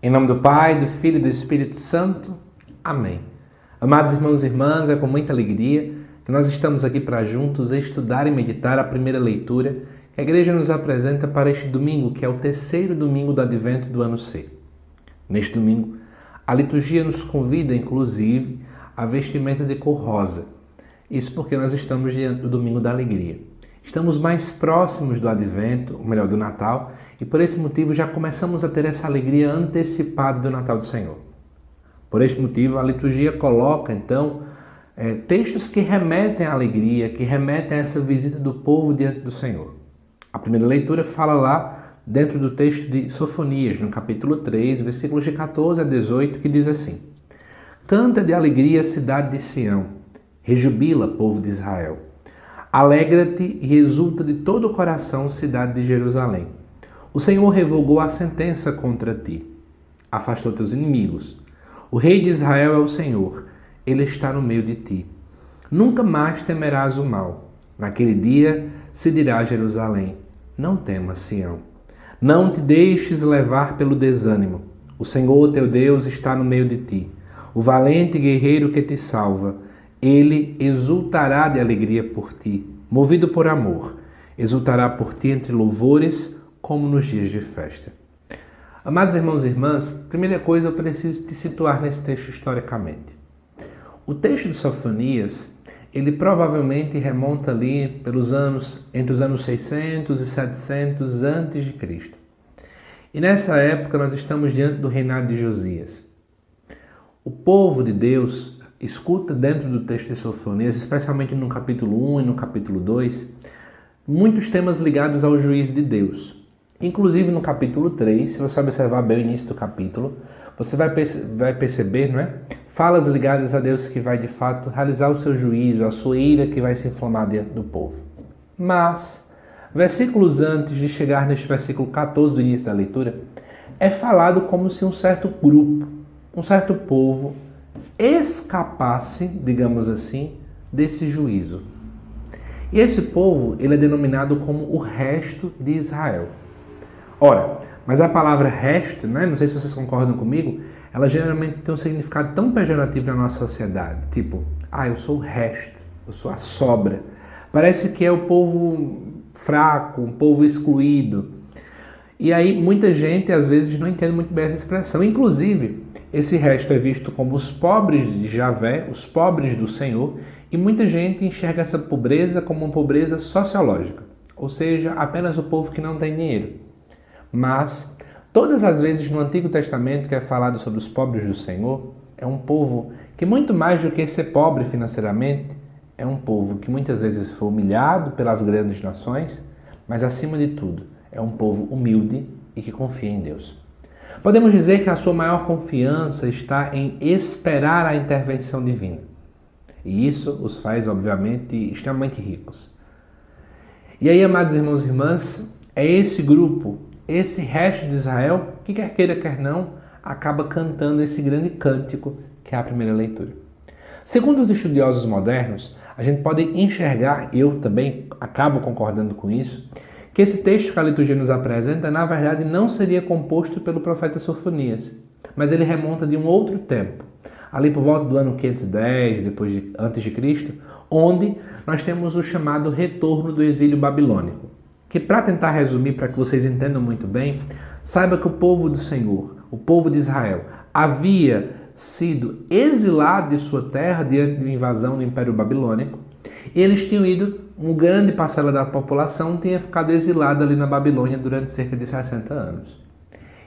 Em nome do Pai, do Filho e do Espírito Santo. Amém. Amados irmãos e irmãs, é com muita alegria que nós estamos aqui para juntos estudar e meditar a primeira leitura que a Igreja nos apresenta para este domingo, que é o terceiro domingo do Advento do ano C. Neste domingo, a liturgia nos convida, inclusive, à vestimenta de cor rosa. Isso porque nós estamos diante do domingo da alegria. Estamos mais próximos do Advento, ou melhor, do Natal, e por esse motivo já começamos a ter essa alegria antecipada do Natal do Senhor. Por este motivo, a liturgia coloca, então, textos que remetem à alegria, que remetem a essa visita do povo diante do Senhor. A primeira leitura fala lá, dentro do texto de Sofonias, no capítulo 3, versículos de 14 a 18, que diz assim: Canta de alegria, cidade de Sião, rejubila, povo de Israel. Alegra-te e exulta de todo o coração, cidade de Jerusalém. O Senhor revogou a sentença contra ti, afastou teus inimigos. O rei de Israel é o Senhor, ele está no meio de ti. Nunca mais temerás o mal. Naquele dia se dirá a Jerusalém: não temas, Sião. Não te deixes levar pelo desânimo. O Senhor teu Deus está no meio de ti. O valente guerreiro que te salva, ele exultará de alegria por ti, movido por amor. Exultará por ti entre louvores, como nos dias de festa. Amados irmãos e irmãs, primeira coisa eu preciso te situar nesse texto historicamente. O texto de Sofonias, ele provavelmente remonta ali entre os anos 600 e 700 a.C. E nessa época nós estamos diante do reinado de Josias. O povo de Deus escuta dentro do texto de Sofonias, especialmente no capítulo 1 e no capítulo 2, muitos temas ligados ao juízo de Deus. Inclusive no capítulo 3, se você observar bem o início do capítulo, você vai perceber, não é? Falas ligadas a Deus que vai de fato realizar o seu juízo, a sua ira que vai se inflamar diante do povo. Mas, versículos antes de chegar neste versículo 14 do início da leitura, é falado como se um certo grupo, um certo povo, escapasse, digamos assim, desse juízo. E esse povo, ele é denominado como o resto de Israel. Ora, mas a palavra resto, né, não sei se vocês concordam comigo, ela geralmente tem um significado tão pejorativo na nossa sociedade. Tipo, eu sou o resto, eu sou a sobra. Parece que é o povo fraco, um povo excluído. E aí muita gente às vezes não entende muito bem essa expressão. Inclusive, esse resto é visto como os pobres de Javé, os pobres do Senhor, e muita gente enxerga essa pobreza como uma pobreza sociológica, ou seja, apenas o povo que não tem dinheiro. Mas, todas as vezes no Antigo Testamento que é falado sobre os pobres do Senhor, é um povo que muito mais do que ser pobre financeiramente, é um povo que muitas vezes foi humilhado pelas grandes nações, mas acima de tudo, é um povo humilde e que confia em Deus. Podemos dizer que a sua maior confiança está em esperar a intervenção divina. E isso os faz, obviamente, extremamente ricos. E aí, amados irmãos e irmãs, é esse grupo, esse resto de Israel, que quer queira, quer não, acaba cantando esse grande cântico que é a primeira leitura. Segundo os estudiosos modernos, a gente pode enxergar, eu também acabo concordando com isso, que esse texto que a liturgia nos apresenta, na verdade, não seria composto pelo profeta Sofonias, mas ele remonta de um outro tempo, ali por volta do ano 510, antes de Cristo, onde nós temos o chamado retorno do exílio babilônico, que, para tentar resumir, para que vocês entendam muito bem, saiba que o povo do Senhor, o povo de Israel, havia sido exilado de sua terra diante de uma invasão do Império Babilônico, e eles tinham ido, uma grande parcela da população tinha ficado exilada ali na Babilônia durante cerca de 60 anos.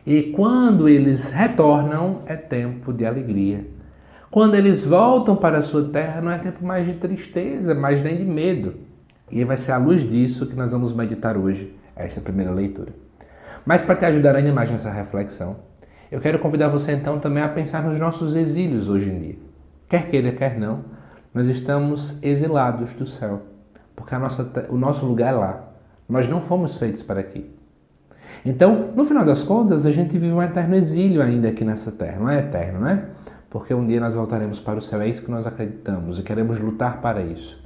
E quando eles retornam, é tempo de alegria. Quando eles voltam para a sua terra, não é tempo mais de tristeza, mais nem de medo. E vai ser à luz disso que nós vamos meditar hoje, esta primeira leitura. Mas para te ajudar ainda mais nessa reflexão, eu quero convidar você então também a pensar nos nossos exílios hoje em dia. Quer queira, quer não, nós estamos exilados do céu, porque o nosso lugar é lá. Nós não fomos feitos para aqui. Então, no final das contas, a gente vive um eterno exílio ainda aqui nessa terra. Não é eterno, né? Porque um dia nós voltaremos para o céu, é isso que nós acreditamos e queremos lutar para isso.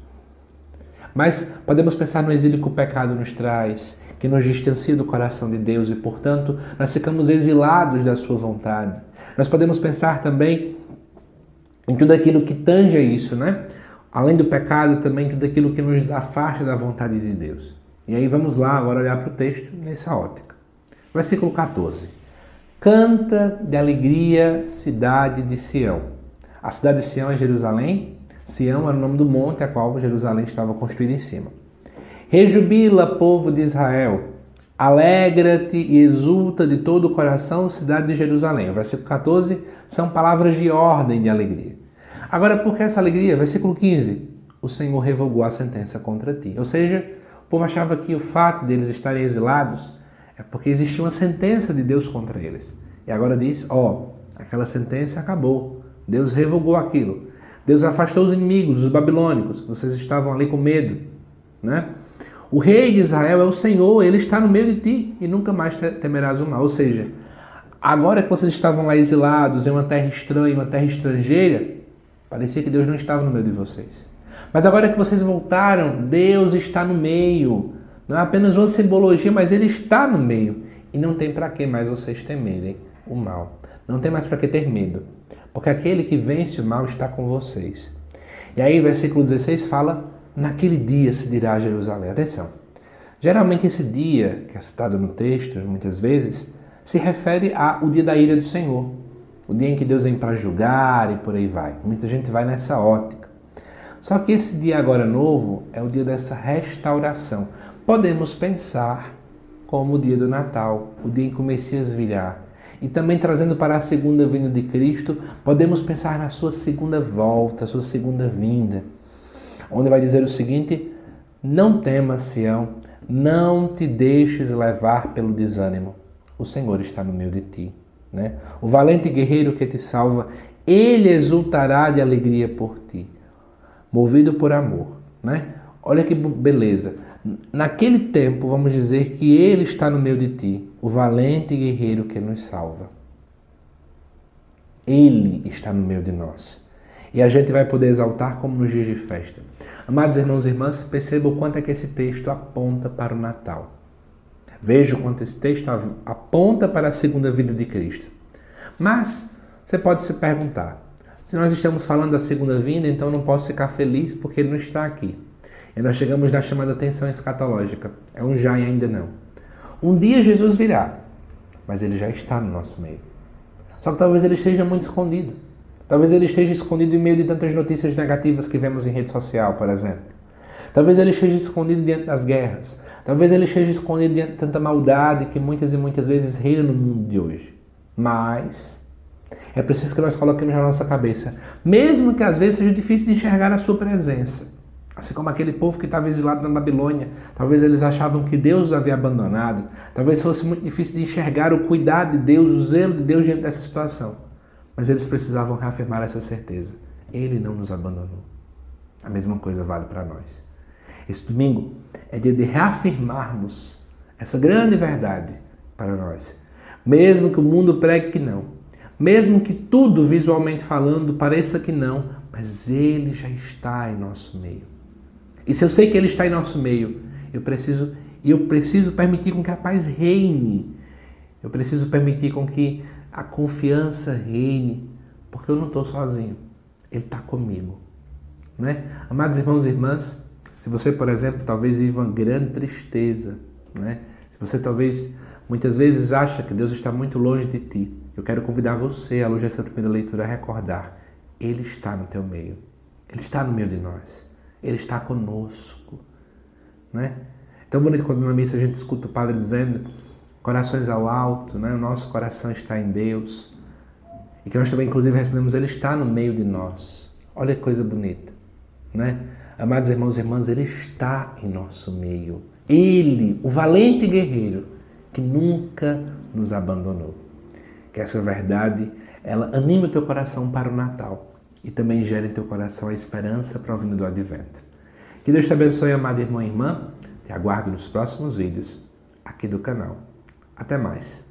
Mas podemos pensar no exílio que o pecado nos traz, que nos distancia do coração de Deus e, portanto, nós ficamos exilados da sua vontade. Nós podemos pensar também em tudo aquilo que tange a isso, né? Além do pecado, também tudo aquilo que nos afasta da vontade de Deus. E aí vamos lá agora olhar para o texto nessa ótica. Versículo 14. Canta de alegria, cidade de Sião. A cidade de Sião é Jerusalém. Sião era o nome do monte a qual Jerusalém estava construída em cima. Rejubila, povo de Israel. Alegra-te e exulta de todo o coração, cidade de Jerusalém. O versículo 14 são palavras de ordem de alegria. Agora, por que essa alegria? Versículo 15. O Senhor revogou a sentença contra ti. Ou seja, o povo achava que o fato deles estarem exilados é porque existia uma sentença de Deus contra eles. E agora diz, aquela sentença acabou. Deus revogou aquilo. Deus afastou os inimigos, os babilônicos. Vocês estavam ali com medo, né? O rei de Israel é o Senhor, ele está no meio de ti e nunca mais temerás o mal. Ou seja, agora que vocês estavam lá exilados em uma terra estranha, uma terra estrangeira, parecia que Deus não estava no meio de vocês. Mas agora que vocês voltaram, Deus está no meio. Não é apenas uma simbologia, mas ele está no meio. E não tem para que mais vocês temerem o mal. Não tem mais para que ter medo. Porque aquele que vence o mal está com vocês. E aí, versículo 16 fala, naquele dia se dirá a Jerusalém. Atenção. Geralmente esse dia, que é citado no texto, muitas vezes, se refere ao dia da ira do Senhor. O dia em que Deus vem para julgar e por aí vai. Muita gente vai nessa ótica. Só que esse dia agora novo é o dia dessa restauração. Podemos pensar como o dia do Natal, o dia em que o Messias virá. E também trazendo para a segunda vinda de Cristo, podemos pensar na sua segunda volta, sua segunda vinda. Onde vai dizer o seguinte, não temas, Sião, não te deixes levar pelo desânimo. O Senhor está no meio de ti. Né? O valente guerreiro que te salva, ele exultará de alegria por ti, movido por amor. Né? Olha que beleza. Naquele tempo, vamos dizer que ele está no meio de ti, o valente guerreiro que nos salva. Ele está no meio de nós. E a gente vai poder exaltar como nos dias de festa. Amados irmãos e irmãs, perceba o quanto é que esse texto aponta para o Natal. Veja o quanto esse texto aponta para a segunda vinda de Cristo. Mas você pode se perguntar, se nós estamos falando da segunda vinda, então eu não posso ficar feliz porque ele não está aqui. E nós chegamos na chamada tensão escatológica. É um já e ainda não. Um dia Jesus virá, mas ele já está no nosso meio. Só que talvez ele esteja muito escondido. Talvez ele esteja escondido em meio de tantas notícias negativas que vemos em rede social, por exemplo. Talvez ele esteja escondido diante das guerras. Talvez ele esteja escondido diante de tanta maldade que muitas e muitas vezes reina no mundo de hoje. Mas é preciso que nós coloquemos na nossa cabeça, mesmo que às vezes seja difícil de enxergar a sua presença. Assim como aquele povo que estava exilado na Babilônia, talvez eles achavam que Deus os havia abandonado. Talvez fosse muito difícil de enxergar o cuidado de Deus, o zelo de Deus diante dessa situação. Mas eles precisavam reafirmar essa certeza. Ele não nos abandonou. A mesma coisa vale para nós. Esse domingo é dia de reafirmarmos essa grande verdade para nós. Mesmo que o mundo pregue que não. Mesmo que tudo, visualmente falando, pareça que não. Mas Ele já está em nosso meio. E se eu sei que Ele está em nosso meio, eu preciso permitir com que a paz reine. Eu preciso permitir com que a confiança reine, porque eu não estou sozinho. Ele está comigo. Não é? Amados irmãos e irmãs, se você, por exemplo, talvez viva uma grande tristeza, né? Se você talvez, muitas vezes, acha que Deus está muito longe de ti, eu quero convidar você, à luz dessa primeira leitura, a recordar. Ele está no teu meio. Ele está no meio de nós. Ele está conosco. Não é? Tão bonito quando na missa a gente escuta o padre dizendo corações ao alto, né? O nosso coração está em Deus. E que nós também, inclusive, respondemos, Ele está no meio de nós. Olha que coisa bonita. Né? Amados irmãos e irmãs, Ele está em nosso meio. Ele, o valente guerreiro, que nunca nos abandonou. Que essa verdade, ela anime o teu coração para o Natal. E também gere em teu coração a esperança para o vindo do Advento. Que Deus te abençoe, amado irmão e irmã. Te aguardo nos próximos vídeos aqui do canal. Até mais.